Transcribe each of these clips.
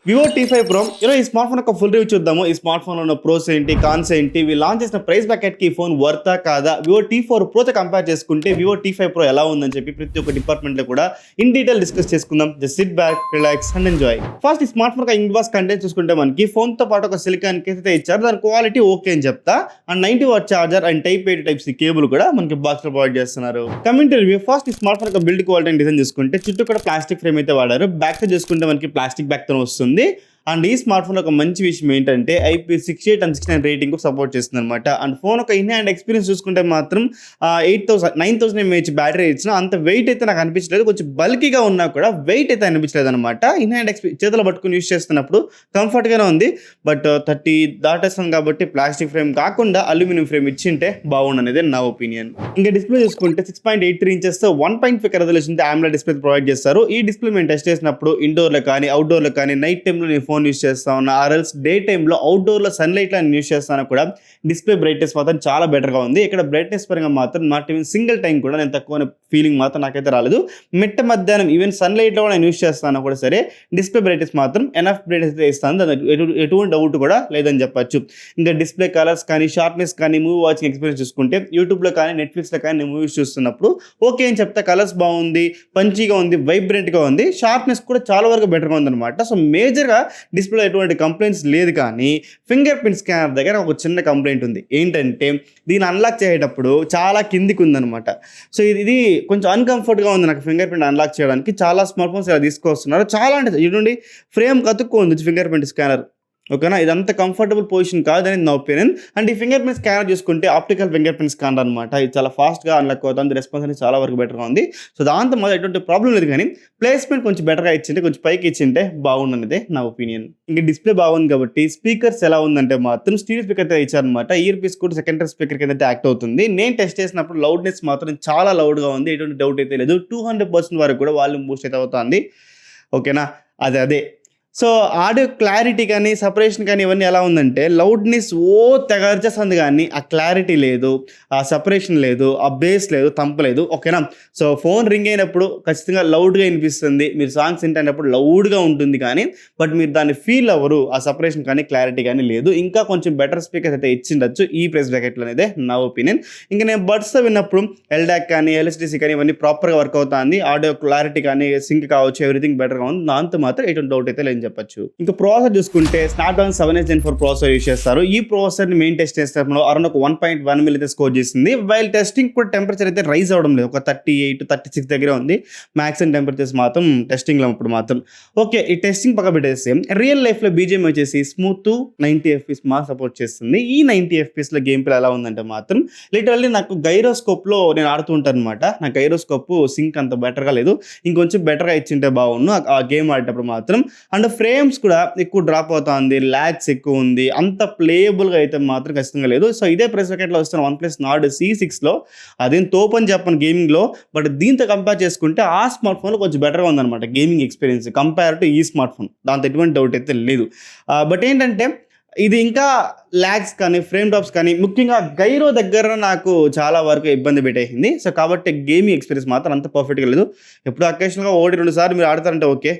Vivo T5 Pro ఈ smart phone ఒక full review చూద్దాము. ఈ స్మార్ట్ ఫోన్ లో ఉన్న ప్రోస్ ఏంటి, కాన్స్ ఏంటి, వీళ్ళు లాంచ్ చేసిన ప్రైస్ బ్రాకెట్ కి ఈ ఫోన్ వర్తా కాదా, వివో T4 Pro తో కంపేర్ చేసుకుంటే వివో T5 Pro ఎలా ఉందని చెప్పి ప్రతి ఒక్క డిపార్ట్మెంట్ లో కూడా ఇన్ డీటెయిల్ డిస్కస్ చేసుకుందాం. Just SIT back, relax and enjoy. First ఈ స్మార్ట్ ఫోన్ ఇన్బాక్స్ కంటెంట్ చూసుకుంటే మనకి ఫోన్ తో పాటు ఒక సిలికాన్ కేస్ అయితే ఇచ్చారు. దాని క్వాలిటీ ఓకే అని చెప్తా. And 90 watt charger and type 80 type C cable కూడా మనకి బాక్స్ లో ప్రొవైడ్ చేస్తున్నారు. కమింగ్ టు రివ్యూ, ఫస్ట్ ఈ smart phone build quality design చూసుకుంటే చుట్టూ కూడా ప్లాస్టిక్ ఫ్రేమ్ అయితే వాడారు. బ్యాక్ తో చూసుకుంటే మనకి ప్లాస్టిక్ బ్యాక్ తో వస్తుంది. అండ్ ఈ స్మార్ట్ ఫోన్ ఒక మంచి విషయం ఏంటంటే IP68 and 69 రేటింగ్ సపోర్ట్ చేస్తుంది అనమాట. అండ్ ఫోన్ ఒక ఇన్ హ్యాండ్ ఎక్స్పీరియన్స్ చూసుకుంటే మాత్రం 9000 mAh బ్యాటరీ ఇచ్చిన అంత వెయిట్ అయితే నాకు అనిపించలేదు. కొంచెం బల్కీగా ఉన్నా కూడా వెయిట్ అయితే అనిపించలేదు అనమాట. ఇన్ హ్యాండ్ చేతిలో పట్టుకుని యూస్ చేస్తున్నప్పుడు కంఫర్ట్గానే ఉంది. బట్ 30 దాటేస్తాం కాబట్టి ప్లాస్టిక్ ఫ్రేమ్ కాకుండా అల్యూమినియం ఫ్రేమ్ ఇచ్చింటే బాగుండు అనేది నా ఒపీనియన్. ఇంకా డిస్ప్లే చూసుకుంటే 6.83 inches 1.5 resolution AMOLED display provide చేస్తారు. ఈ డిస్ప్లే మేము టెస్ట్ చేసినప్పుడు ఇండోర్లో కానీ అవుట్డోర్లో కానీ నైట్ టైంలో ఫోన్ యూస్ చేస్తా ఉన్నా, ఆర్ఎల్స్ డే టైంలో అవుట్డోర్లో సన్లైట్లో నేను యూస్ చేస్తాను కూడా డిస్ప్లే బ్రైట్నెస్ మాత్రం చాలా బెటర్గా ఉంది. ఇక్కడ బ్రైట్నెస్ పరంగా మాత్రం నాట్ ఈవెన్ సింగిల్ టైం కూడా నేను తక్కువ ఫీలింగ్ మాత్రం నాకైతే రాలేదు. మిట్ట మధ్యాహ్నం ఈవెన్ సన్లైట్లో కూడా నేను యూస్ చేస్తాను కూడా సరే డిస్ప్లే బ్రైట్నెస్ మాత్రం ఎనఫ్ బ్రైట్నెస్ అయితే ఇస్తాను. ఎటువంటి డౌట్ కూడా లేదని చెప్పచ్చు. ఇంకా డిస్ప్లే కలర్స్ కానీ షార్ప్నెస్ కానీ మూవీ వాచింగ్ ఎక్స్పీరియన్స్ చూసుకుంటే యూట్యూబ్లో కానీ నెట్ఫ్లిక్స్లో కానీ నేను మూవీస్ చూస్తున్నప్పుడు ఓకే అని చెప్తా. కలర్స్ బాగుంది, పంచీగా ఉంది, వైబ్రెంట్గా ఉంది, షార్ప్నెస్ కూడా చాలా వరకు బెటర్గా ఉందన్నమాట. సో మేజర్గా డిస్ప్లేలో ఎటువంటి కంప్లైంట్స్ లేదు. కానీ ఫింగర్ ప్రింట్ స్కానర్ దగ్గర ఒక చిన్న కంప్లైంట్ ఉంది. ఏంటంటే దీన్ని అన్లాక్ చేసేటప్పుడు చాలా కిందికి ఉందన్నమాట. సో ఇది కొంచెం అన్కంఫర్ట్గా ఉంది నాకు ఫింగర్ ప్రింట్ అన్లాక్ చేయడానికి. చాలా స్మార్ట్ ఫోన్స్ ఇలా తీసుకొస్తున్నారు. చాలా అంటే ఇటువంటి ఫ్రేమ్ కతుక్కుంది ఫింగర్ ప్రింట్ స్కానర్. ఓకేనా, ఇదంతా కంఫర్టబుల్ పొజిషన్ కాదని నా ఒపీనియన్. అండ్ ఈ ఫింగర్ ప్రింట్ స్కానర్ చూసుకుంటే ఆప్టికల్ ఫింగర్ ప్రింట్ స్కానర్ అనమాట. ఇది చాలా ఫాస్ట్గా అన్లాక్ అవుతుంది. రెస్పాన్స్ అనేది చాలా వరకు బెటర్గా ఉంది. సో దాంతో మాత్రం ఎటువంటి ప్రాబ్లం లేదు. కానీ ప్లేస్మెంట్ కొంచెం బెటర్గా ఇచ్చింటే, కొంచెం పైకి ఇచ్చింటే బాగుండనిదే నా ఒపీనియన్. ఇంకా డిస్ప్లే బాగుంది కాబట్టి స్పీకర్స్ ఎలా ఉందంటే మాత్రం స్టీరియో స్పీకర్ అయితే ఇచ్చారనమాట. ఇయర్ పీస్ కూడా సెకండరీ స్పీకర్ కింద అయితే యాక్ట్ అవుతుంది. నేను టెస్ట్ చేసినప్పుడు లౌడ్నెస్ మాత్రం చాలా లౌడ్గా ఉంది. ఎటువంటి డౌట్ అయితే లేదు. 200% వరకు కూడా వాల్యూమ్ బూస్ట్ అయితే అవుతుంది. ఓకేనా, అదే సో ఆడియో క్లారిటీ కానీ సపరేషన్ కానీ ఇవన్నీ ఎలా ఉందంటే లౌడ్నెస్ తెగ అరిచేస్తుంది కానీ ఆ క్లారిటీ లేదు, ఆ సపరేషన్ లేదు, ఆ బేస్ లేదు, తంపలేదు. ఓకేనా, సో ఫోన్ రింగ్ అయినప్పుడు ఖచ్చితంగా లౌడ్గా వినిపిస్తుంది. మీరు సాంగ్స్ వింటున్నప్పుడు లౌడ్గా ఉంటుంది కానీ బట్ మీరు దాన్ని ఫీల్ అవ్వరు. ఆ సపరేషన్ కానీ క్లారిటీ కానీ లేదు. ఇంకా కొంచెం బెటర్ స్పీకర్స్ అయితే ఇచ్చిండొచ్చు ఈ ప్రైస్ బ్రాకెట్లో అనేది నా ఒపీనియన్. ఇంకా నేను బడ్స్తో విన్నప్పుడు ఎల్డాక్ కానీ LSDC కానీ ఇవన్నీ ప్రాపర్గా వర్క్ అవుతుంది. ఆడియో క్లారిటీ కానీ సింక్ కావచ్చు, ఎవ్రీథింగ్ బెటర్గా ఉంది. దాంతో మాత్రం ఎటువంటి డౌట్ అయితే లేదని చెప్పచ్చు. ఇంకా ప్రాసెసర్ చూసుకుంటే Snapdragon 7H Gen 4 processor use చేస్తారు. ఈ ప్రాసెసర్ని మెయిన్ టెస్ట్ చేసినప్పుడు అరౌండ్ ఒక 1.1 మిల్ అయితే స్కోర్ చేసింది. వైల్ టెస్టింగ్ కూడా టెంపరేచర్ అయితే రైజ్ అవ్వడం లేదు. ఒక 38, 36 దగ్గర ఉంది. మ్యాక్సిమం టెంపరేచర్స్ మాత్రం టెస్టింగ్లో ఇప్పుడు మాత్రం ఓకే. ఈ టెస్టింగ్ పక్క పెట్టేస్తే రియల్ లైఫ్లో BGM వచ్చేసి స్మూత్ 90 FPS మా సపోర్ట్ చేస్తుంది. ఈ 90 FPSలో గేమ్ ప్లే ఎలా ఉందంటే మాత్రం లిటరల్లీ నాకు గైరోస్కోప్లో నేను ఆడుతూ ఉంటాను అనమాట. నా గైరోస్కోప్ సింక్ అంత బెటర్గా లేదు. ఇంకొంచెం బెటర్గా ఇచ్చింటే బాగుండు ఆ గేమ్ ఆడేటప్పుడు మాత్రం. అండ్ ఫ్రేమ్స్ కూడా ఎక్కువ డ్రాప్ అవుతుంది, ల్యాగ్స్ ఎక్కువ ఉంది. అంత ప్లేయబుల్గా అయితే మాత్రం ఖచ్చితంగా లేదు. సో ఇదే ప్రైస్ బ్రాకెట్లో వస్తున్న OnePlus Nord C6లో అదేం తోపని చెప్పను గేమింగ్లో, బట్ దీంతో కంపేర్ చేసుకుంటే ఆ స్మార్ట్ ఫోన్లో కొంచెం బెటర్గా ఉందన్నమాట గేమింగ్ ఎక్స్పీరియన్స్ కంపేర్ టు ఈ స్మార్ట్ ఫోన్. దాంతో ఎటువంటి డౌట్ అయితే లేదు. బట్ ఏంటంటే ఇది ఇంకా ల్యాగ్స్ కానీ ఫ్రేమ్ డ్రాప్స్ కానీ ముఖ్యంగా గైరో దగ్గర నాకు చాలా వరకు ఇబ్బంది పెట్టేసింది. సో కాబట్టి గేమింగ్ ఎక్స్పీరియన్స్ మాత్రం అంత పర్ఫెక్ట్గా లేదు. ఎప్పుడు అకేషన్గా 1-2 సార్లు మీరు ఆడతారంటే ఓకే.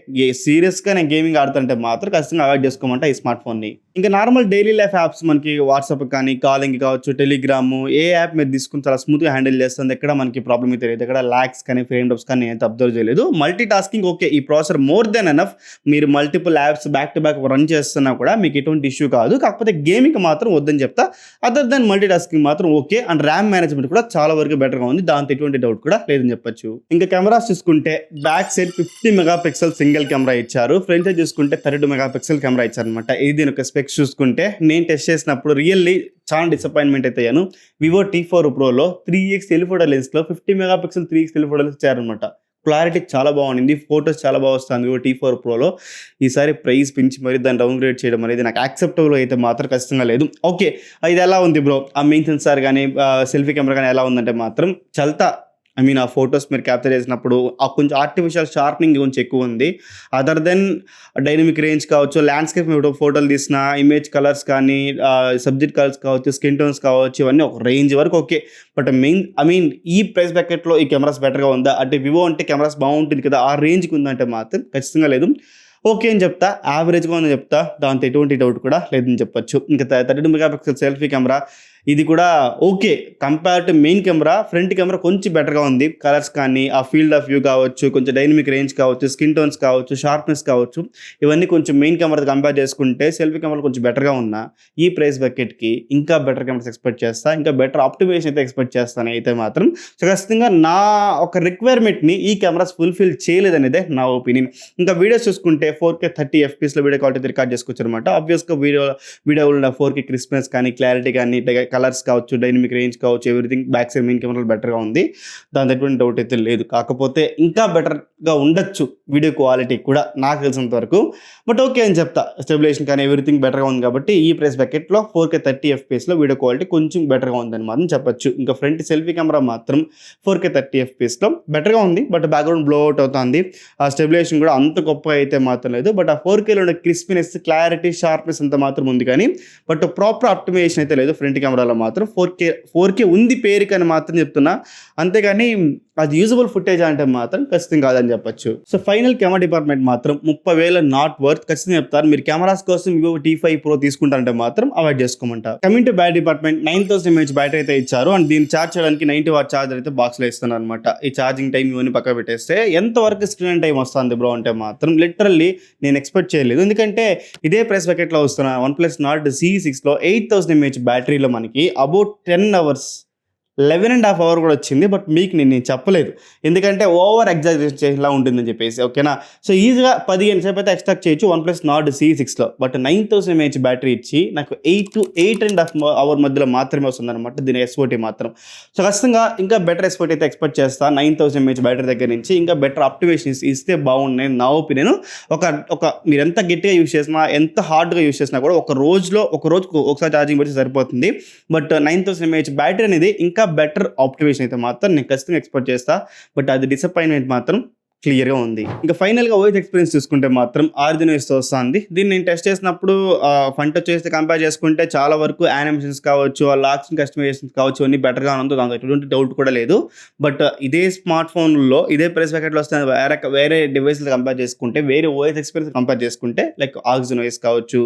సీరియస్గా నేను గేమింగ్ ఆడుతుంటే మాత్రం ఖచ్చితంగా అవాయిడ్ చేసుకోమంటే ఈ స్మార్ట్ ఫోన్ని. ఇంకా నార్మల్ డైలీ లైఫ్ యాప్స్ మనకి వాట్సాప్ కానీ కాలింగ్ కావచ్చు, టెలిగ్రాము, ఏ యాప్ మీరు తీసుకుని చాలా స్మూత్గా హ్యాండిల్ చేస్తుంది. ఎక్కడ మనకి ప్రాబ్లమ్ అయితే లేదు. ఎక్కడ ల్యాగ్స్ కానీ ఫ్రేమ్ డ్రాప్స్ కానీ అయితే అబ్జర్వ్ చేయలేదు. Multi tasking okay. ఈ ప్రాసెసర్ మోర్ దెన్ ఎనఫ్. మీరు multiple apps back to back run చేస్తున్నా కూడా మీకు ఎటువంటి ఇష్యూ కాదు. కాకపోతే గేమింగ్ మాత్రం వద్దని చెప్తా. అదర్ దెన్ మల్టీ టాస్కింగ్ మాత్రం ఓకే. అండ్ ర్యామ్ మేనేజ్మెంట్ కూడా చాలా వరకు బెటర్గా ఉంది. దాంతో ఎటువంటి డౌట్ కూడా లేదని చెప్పొచ్చు. ఇంకా కెమెరాస్ చూసుకుంటే back side 50 megapixel single camera ఇచ్చారు. ఫ్రంట్ సైడ్ చూసుకుంటే 32 మెగాపిక్సెల్ కెమెరా ఇచ్చారు అనమాట. ఇది దీని ఒక స్పెక్స్ చూసుకుంటే నేను టెస్ట్ చేసినప్పుడు రియల్లీ చాలా డిసప్పాయింట్మెంట్ అయితే అయ్యాను. వివో T4 Proలో 3x టెలిఫోటో లెన్స్లో 50 మెగాపిక్సెల్ 3x టెలిఫోటో లెన్స్ ఇచ్చారనమాట. క్లారిటీ చాలా బాగుంది, ఫొటోస్ చాలా బాగా వస్తుంది వివో T4 Proలో. ఈసారి ప్రైస్ పెంచి మరి దాన్ని డౌన్గ్రేడ్ చేయడం అనేది నాకు యాక్సెప్టబుల్ అయితే మాత్రం ఖచ్చితంగా లేదు. ఓకే, ఇది ఎలా ఉంది బ్రో, ఆ మెయిన్ సెన్సార్ కానీ సెల్ఫీ కెమెరా కానీ ఎలా ఉందంటే మాత్రం చల్తా ఆ ఫొటోస్ మీరు క్యాప్చర్ చేసినప్పుడు కొంచెం ఆర్టిఫిషియల్ షార్ప్నింగ్ కొంచెం ఎక్కువ ఉంది. అదర్ దెన్ డైనమిక్ రేంజ్ కావచ్చు, ల్యాండ్స్కేప్ ఫోటోలు తీసిన ఇమేజ్ కలర్స్ కానీ సబ్జెక్ట్ కలర్స్ కావచ్చు, స్కిన్ టోన్స్ కావచ్చు, ఇవన్నీ ఒక రేంజ్ వరకు ఓకే. బట్ ఈ ప్రైస్ బ్రాకెట్లో ఈ కెమెరాస్ బెటర్గా ఉందా అంటే వివో అంటే కెమెరాస్ బాగుంటుంది కదా ఆ రేంజ్కి ఉందంటే మాత్రం ఖచ్చితంగా లేదు. ఓకే అని చెప్తా, యావరేజ్గా ఉందని చెప్తా, దాంతో ఎటువంటి డౌట్ కూడా లేదని చెప్పొచ్చు. ఇంకా 32 మెగాపిక్సెల్ సెల్ఫీ కెమెరా ఇది కూడా okay. Compare to main camera front camera కొంచెం బెటర్గా ఉంది. కలర్స్ కానీ, ఆ ఫీల్డ్ ఆఫ్ వ్యూ కావచ్చు, కొంచెం డైనమిక్ రేంజ్ కావచ్చు, స్కిన్ టోన్స్ కావచ్చు, షార్ప్నెస్ కావచ్చు, ఇవన్నీ కొంచెం మెయిన్ కెమెరాతో కంపేర్ చేసుకుంటే సెల్ఫీ కెమెరా కొంచెం బెటర్గా ఉన్నా ఈ ప్రైస్ బకెట్కి ఇంకా బెటర్ కెమెరాస్ ఎక్స్పెక్ట్ చేస్తా, ఇంకా బెటర్ ఆప్టిమైజేషన్ అయితే ఎక్స్పెక్ట్ చేస్తాను అయితే మాత్రం. సో ఖచ్చితంగా నా ఒక రిక్వైర్మెంట్ని ఈ కెమెరాస్ ఫుల్ఫిల్ చేయలేదనేదే నా ఒపీనియన్. ఇంకా వీడియోస్ చూసుకుంటే 4K 30 FPSలో వీడియో క్వాలిటీ రికార్డ్ చేసుకోవచ్చు అనమాట. ఆబ్వియస్గా వీడియోలో 4K క్రిస్ప్నెస్ కానీ, క్లారిటీ కానీ, కలర్స్ కావచ్చు, డైనమిక్ రేంజ్ కావచ్చు, ఎవ్రీథింగ్ బ్యాక్ సైడ్ మెయిన్ కెమెరాలో బెటర్గా ఉంది. దాంతో ఎటువంటి డౌట్ అయితే లేదు. కాకపోతే ఇంకా బెటర్గా ఉండొచ్చు వీడియో క్వాలిటీ కూడా నాకు తెలిసినంత వరకు. బట్ ఓకే అని చెప్తా, స్టెబిలైజేషన్ కానీ ఎవ్రీథింగ్ బెటర్గా ఉంది కాబట్టి ఈ ప్రైస్ బకెట్లో 4K 30 FPSలో వీడియో క్వాలిటీ కొంచెం బెటర్గా ఉందని మాత్రం చెప్పొచ్చు. ఇంకా ఫ్రంట్ సెల్ఫీ కెమెరా మాత్రం 4K 30 FPSలో బెటర్గా ఉంది. బట్ బ్యాక్గ్రౌండ్ బ్లో అవుట్ అవుతుంది. ఆ స్టెబిలైజేషన్ కూడా అంత గొప్పగా అయితే మాత్రం లేదు. బట్ ఆ 4Kలో ఉన్న క్రిస్పీనెస్, క్లారిటీ, షార్ప్నెస్ అంత మాత్రం ఉంది కానీ బట్ ప్రాపర్ ఆప్టిమైజేషన్ అయితే లేదు. ఫ్రంట్ కెమెరాలో మాత్రం 4K ఉంది పేరుకని మాత్రం చెప్తున్నా, అంతేగాని అది యూజబుల్ ఫుటేజ్ అంటే మాత్రం ఖచ్చితంగా కాదని చెప్పొచ్చు. సో ఫైనల్ కెమెరా డిపార్ట్మెంట్ మాత్రం 30,000 నాట్ వర్త్ ఖచ్చితంగా చెప్తారు. మీరు కెమెరాస్ కోసం Vivo T5 Pro తీసుకుంటారంటే మాత్రం అవాయిడ్ చేసుకోమంటారు. Coming to battery department 9000 mAh battery అయితే ఇచ్చారు. అండ్ దీన్ని ఛార్జ్ చేయడానికి 90 వాట్ ఛార్జర్ అయితే బాక్స్లో ఇస్తున్నారు అనమాట. ఈ ఛార్జింగ్ టైం ఇవన్నీ పక్క పెట్టేస్తే ఎంతవరకు స్క్రీన్ టైం వస్తుంది బ్రో అంటే మాత్రం లిటరల్లీ నేను ఎక్స్పెక్ట్ చేయలేదు. ఎందుకంటే ఇదే ప్రైస్ బకెట్లో వస్తున్న OnePlus Nord C6లో 8000 mAh బ్యాటరీలో మనకి అబౌట్ 10 hours 11.5 hours కూడా వచ్చింది. బట్ మీకు నేను చెప్పలేదు, ఎందుకంటే ఓవర్ ఎగ్జాజరేషన్ చేసేలా ఉంటుందని చెప్పేసి. ఓకేనా, సో ఈజీగా 15 సేపు అయితే ఎక్స్ట్రాక్ట్ చేయొచ్చు OnePlus Nord C6లో. బట్ 9000 mAh బ్యాటరీ ఇచ్చి నాకు 8 to 8.5 hours మధ్యలో మాత్రమే వస్తుంది అనమాట దీని SOT మాత్రం. సో ఖచ్చితంగా ఇంకా బెటర్ SOT అయితే ఎక్స్పెక్ట్ చేస్తా 9000 mAh బ్యాటరీ దగ్గర నుంచి. ఇంకా బెటర్ ఆప్టిమైజేషన్ ఇస్తే బాగున్నాయి నా ఒపీనియన్. ఒక మీరు ఎంత గట్టిగా యూస్ చేసినా, ఎంత హార్డ్గా యూస్ చేసినా కూడా ఒక రోజుకు ఒకసారి ఛార్జింగ్ పెడితే సరిపోతుంది. బట్ 9000 mAh బ్యాటరీ అనేది ఇంకా బెటర్ ఆప్టిమైజేషన్ అయితే మాత్రం నేను ఖచ్చితంగా ఎక్స్పెక్ట్ చేస్తా. బట్ అది డిసప్పాయింట్మెంట్ మాత్రం క్లియర్గా ఉంది. ఇంకా ఫైనల్గా ఓఎస్ ఎక్స్పీరియన్స్ చూసుకుంటే మాత్రం Arduino OS వస్తుంది. దీన్ని నేను టెస్ట్ చేసినప్పుడు ఫంట్ చేస్తే కంపేర్ చేసుకుంటే చాలా వరకు యానిమేషన్స్ కావచ్చు, ఆ లాక్స్ కస్టమైజేషన్స్ కావచ్చు, అన్నీ బెటర్గా ఉందో దాంతో ఎటువంటి డౌట్ కూడా లేదు. బట్ ఇదే స్మార్ట్ ఫోన్లో ఇదే ప్రైస్ ప్యాకెట్లో వస్తున్న వేరే డివైస్లు కంపేర్ చేసుకుంటే, వేరే ఓఎస్ ఎక్స్పీరియన్స్ కంపేర్ చేసుకుంటే లైక్ Arduino OS కావచ్చు,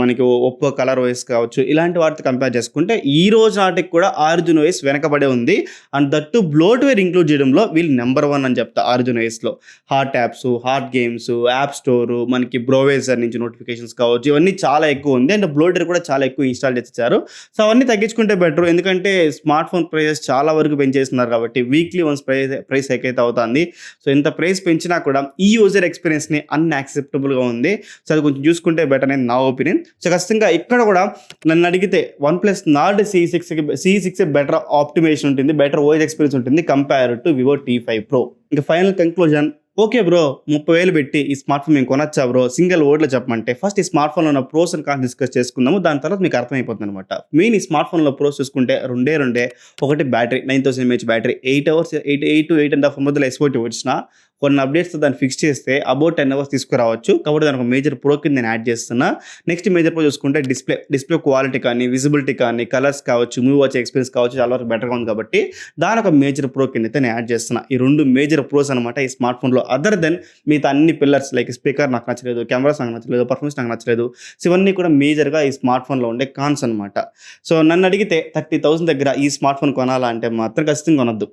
మనకి Oppo Color OS కావచ్చు, ఇలాంటి వాటితో కంపేర్ చేసుకుంటే ఈ రోజు నాటికి కూడా Arduino OS వెనకబడే ఉంది. అండ్ దట్టు బ్లోట్వేర్ ఇంక్లూడ్ చేయడంలో వీళ్ళు నెంబర్ 1 అని చెప్తా. Arduino OS లో hot apps, hot games, app store, మనకి బ్రోవేజర్ నుంచి నోటిఫికేషన్స్ కావచ్చు, ఇవన్నీ చాలా ఎక్కువ ఉంది. అండ్ బ్లోటర్ కూడా చాలా ఎక్కువ ఇన్స్టాల్ చేస్తారు. సో అవన్నీ తగ్గించుకుంటే బెటర్, ఎందుకంటే స్మార్ట్ ఫోన్ ప్రైజెస్ చాలా వరకు పెంచేస్తున్నారు కాబట్టి వీక్లీ వన్స్ ప్రైస్ అయితే అవుతుంది. సో ఇంత ప్రైస్ పెంచినా కూడా ఈ యూజర్ ఎక్స్పీరియన్స్ని అన్యాక్సెప్టబుల్గా ఉంది. సో అది కొంచెం చూసుకుంటే బెటర్ అనేది నా ఒపీనియన్. సో ఖచ్చితంగా ఇక్కడ కూడా నన్ను అడిగితే OnePlus Nord C6 better optimisation ఉంటుంది, బెటర్ ఓఎస్ ఎక్స్పీరియన్స్ ఉంటుంది compare to Vivo T5 Pro. ఇంకా ఫైనల్ కంక్లూజన్, ఓకే బ్రో 30,000 పెట్టి ఈ స్మార్ట్ ఫోన్ మేము కొనొచ్చా బ్రో సింగిల్ వర్డ్లో చెప్పమంటే, ఫస్ట్ ఈ స్మార్ట్ ఫోన్లో ఉన్న ప్రోస్ అండ్ కాన్స్ డిస్కస్ చేసుకుందాము. దాని తర్వాత మీకు అర్థమైపోతుంది అనమాట. మెయిన్ ఈ స్మార్ట్ ఫోన్లో ప్రోస్ చూసుకుంటే రెండే ఒకటి battery 9000 mAh battery, 8 hours 8 to 8.5 మధ్యలో SOT వచ్చినా కొన్ని అప్డేట్స్తో దాన్ని ఫిక్స్ చేస్తే అబౌట్ 10 hours తీసుకురావచ్చు. కాబట్టి దానికి ఒక మేజర్ ప్రో కింద నేను యాడ్ చేస్తున్నా. నెక్స్ట్ మేజర్ ప్రో చూసుకుంటే డిస్ప్లే క్వాలిటీ కానీ, విజిబిలిటీ కానీ, కలర్స్ కావచ్చు, మూవ్ వచ్చే ఎక్స్పీరియన్స్ కావచ్చు, చాలా వరకు బెటర్గా ఉంది కాబట్టి దాని ఒక మేజర్ ప్రో కింద అయితే నేను యాడ్ చేస్తున్నా. ఈ 2 మేజర్ ప్రోస్ అనమాట ఈ స్మార్ట్ ఫోన్లో. అదర్ దెన్ మిగతా అన్ని పిల్లర్స్ లైక్ స్పీకర్ నాకు నచ్చలేదు, కెమెరాస్ నాకు నచ్చలేదు, పర్ఫార్మెన్స్ నాకు నచ్చలేదు. సో ఇవన్నీ కూడా మేజర్గా ఈ స్మార్ట్ ఫోన్లో ఉండే కాన్స్ అనమాట. సో నన్ను అడిగితే 30,000 దగ్గర ఈ స్మార్ట్ ఫోన్ కొనాలంటే మాత్రం ఖచ్చితంగా కొనొద్దు.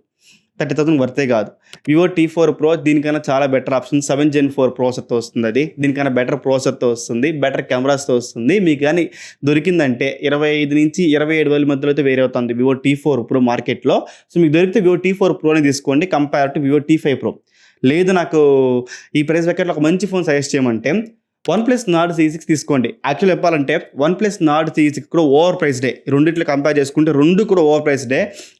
30,000 వర్తే కాదు. Vivo T4 Pro దీనికన్నా చాలా బెటర్ ఆప్షన్. 7 Gen 4 ప్రాసెసర్తో వస్తుంది. అది దీనికన్నా బెటర్ ప్రాసెసర్తో వస్తుంది, బెటర్ కెమెరాస్తో వస్తుంది. మీకు కానీ దొరికిందంటే 25 నుంచి 27,000 మధ్యలో అయితే వేరే అవుతుంది Vivo T4 Pro మార్కెట్లో. సో మీకు దొరికితే Vivo T4 Proని తీసుకోండి compare to Vivo T5 Pro. లేదు నాకు ఈ ప్రైస్ బకెట్లో ఒక మంచి ఫోన్ సజెస్ట్ చేయమంటే OnePlus Nord C6 తీసుకోండి. యాక్చువల్ చెప్పాలంటే OnePlus Nord C6 కూడా ఓవర్ ప్రైస్డే. రెండిట్లో కంపేర్ చేసుకుంటే 2 కూడా ఓవర్ ప్రైస్డే.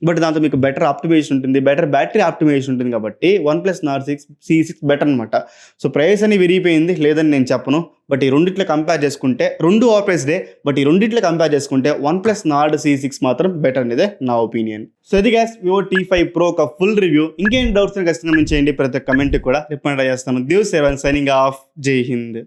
బట్ దాంతో మీకు బెటర్ ఆప్టిమైజేషన్ ఉంటుంది, బెటర్ బ్యాటరీ ఆప్టిమైజేషన్ ఉంటుంది కాబట్టి OnePlus Nord C6 బెటర్ అనమాట. సో ప్రైస్ అని విరిగిపోయింది లేదని నేను చెప్పను. బట్ ఈ రెండిట్లో కంపేర్ చేసుకుంటే 2 ఓవర్ ప్రైస్డే. బట్ ఈ రెండిట్లో కంపేర్ చేసుకుంటే OnePlus Nord C6 మాత్రం బెటర్ అనేదే నా ఒపీనియన్. సో ఇది గ్యాస్ Vivo T5 Pro ఒక ఫుల్ రివ్యూ. ఇంకేం డౌట్స్ ఖచ్చితంగా చేయండి, ప్రతి ఒక్క కమెంట్ కూడా రిప్లై చేస్తాను. దివ్ సేవన్ సైనింగ్ ఆఫ్. జై హింద్.